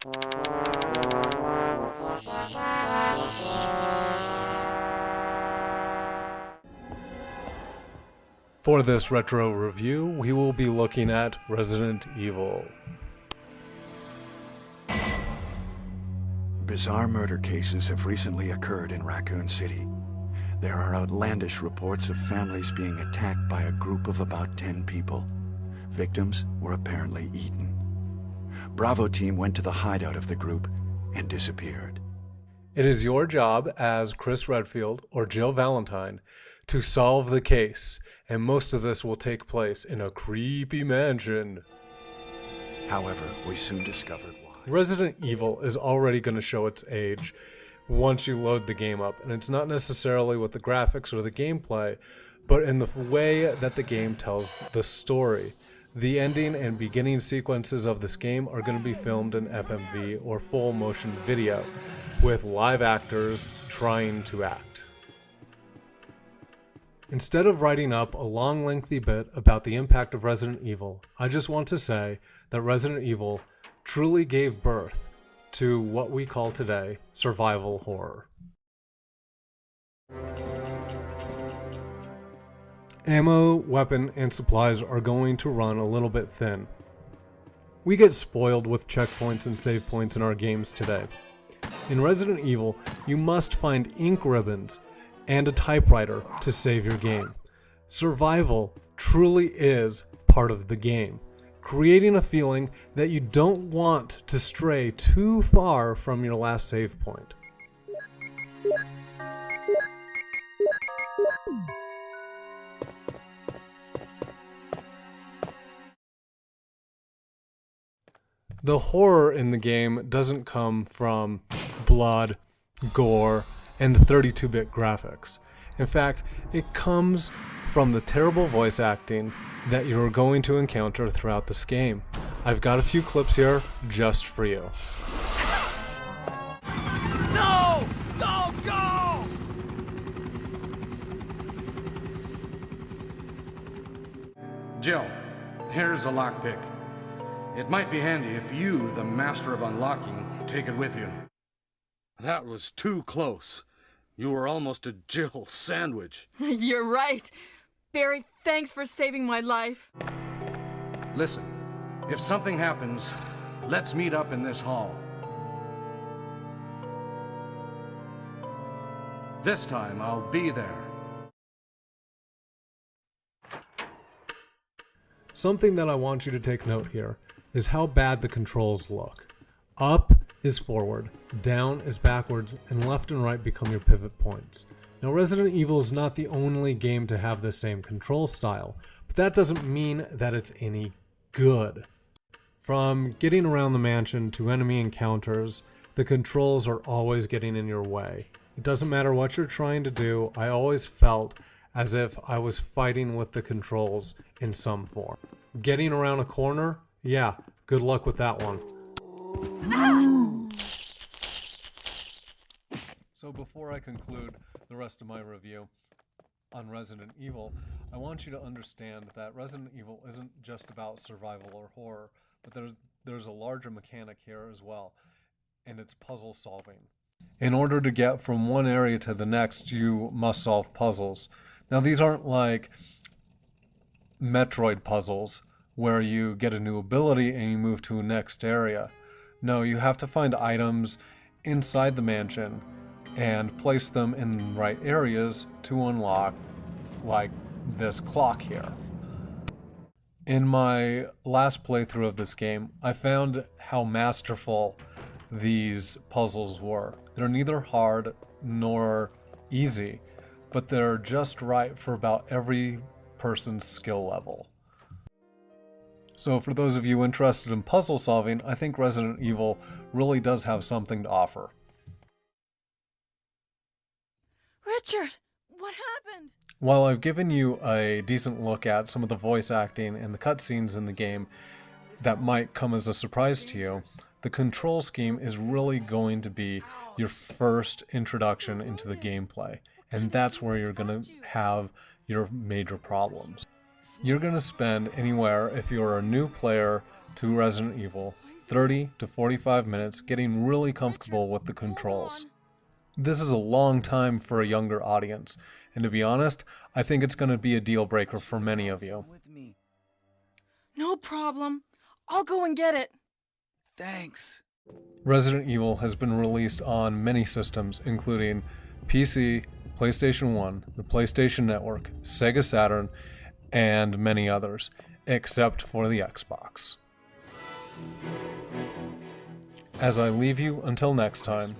For this retro review, we will be looking at Resident Evil. Bizarre murder cases have recently occurred in Raccoon City. There are outlandish reports of families being attacked by a group of about 10 people. Victims were apparently eaten. Bravo team went to the hideout of the group and disappeared. It is your job as Chris Redfield or Jill Valentine to solve the case, and most of this will take place in a creepy mansion. However, we soon discovered why. Resident Evil is already going to show its age once you load the game up, and it's not necessarily with the graphics or the gameplay, but in the way that the game tells the story. The ending and beginning sequences of this game are going to be filmed in FMV or full motion video, with live actors trying to act. Instead of writing up a long lengthy bit about the impact of Resident Evil, I just want to say that Resident Evil truly gave birth to what we call today survival horror. Ammo, weapon, and supplies are going to run a little bit thin. We get spoiled with checkpoints and save points in our games today. In Resident Evil, you must find ink ribbons and a typewriter to save your game. Survival truly is part of the game, creating a feeling that you don't want to stray too far from your last save point. The horror in the game doesn't come from blood, gore, and the 32-bit graphics. In fact, it comes from the terrible voice acting that you're going to encounter throughout this game. I've got a few clips here just for you. No! Don't go! Jill, here's a lockpick. It might be handy if you, the master of unlocking, take it with you. That was too close. You were almost a Jill sandwich. You're right. Barry, thanks for saving my life. Listen, if something happens, let's meet up in this hall. This time, I'll be there. Something that I want you to take note here is how bad the controls look. Up is forward, down is backwards, and left and right become your pivot points. Now, Resident Evil is not the only game to have the same control style, but that doesn't mean that it's any good. From getting around the mansion to enemy encounters, the controls are always getting in your way. It doesn't matter what you're trying to do, I always felt as if I was fighting with the controls in some form. Getting around a corner? Yeah, good luck with that one. So before I conclude the rest of my review on Resident Evil, I want you to understand that Resident Evil isn't just about survival or horror, but there's a larger mechanic here as well, and it's puzzle solving. In order to get from one area to the next, you must solve puzzles. Now, these aren't like Metroid puzzles where you get a new ability and you move to a next area. No, you have to find items inside the mansion and place them in the right areas to unlock, like this clock here. In my last playthrough of this game, I found how masterful these puzzles were. They're neither hard nor easy, but they're just right for about every person's skill level. So for those of you interested in puzzle solving, I think Resident Evil really does have something to offer. Richard, what happened? While I've given you a decent look at some of the voice acting and the cutscenes in the game that might come as a surprise to you, the control scheme is really going to be your first introduction into the gameplay, and that's where you're going to have your major problems. You're going to spend anywhere, if you're a new player to Resident Evil, 30 to 45 minutes getting really comfortable with the controls. This is a long time for a younger audience, and to be honest, I think it's going to be a deal breaker for many of you. No problem. I'll go and get it. Thanks. Resident Evil has been released on many systems, including PC, PlayStation 1, the PlayStation Network, Sega Saturn, and many others, except for the Xbox. As I leave you until next time,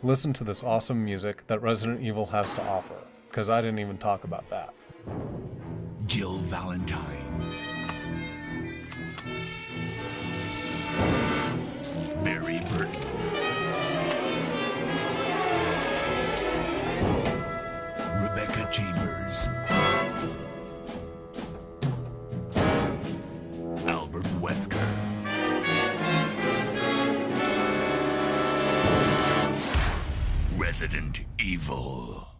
listen to this awesome music that Resident Evil has to offer, because I didn't even talk about that. Jill Valentine. Barry Burton. Rebecca Chambers. Albert Wesker. Resident Evil.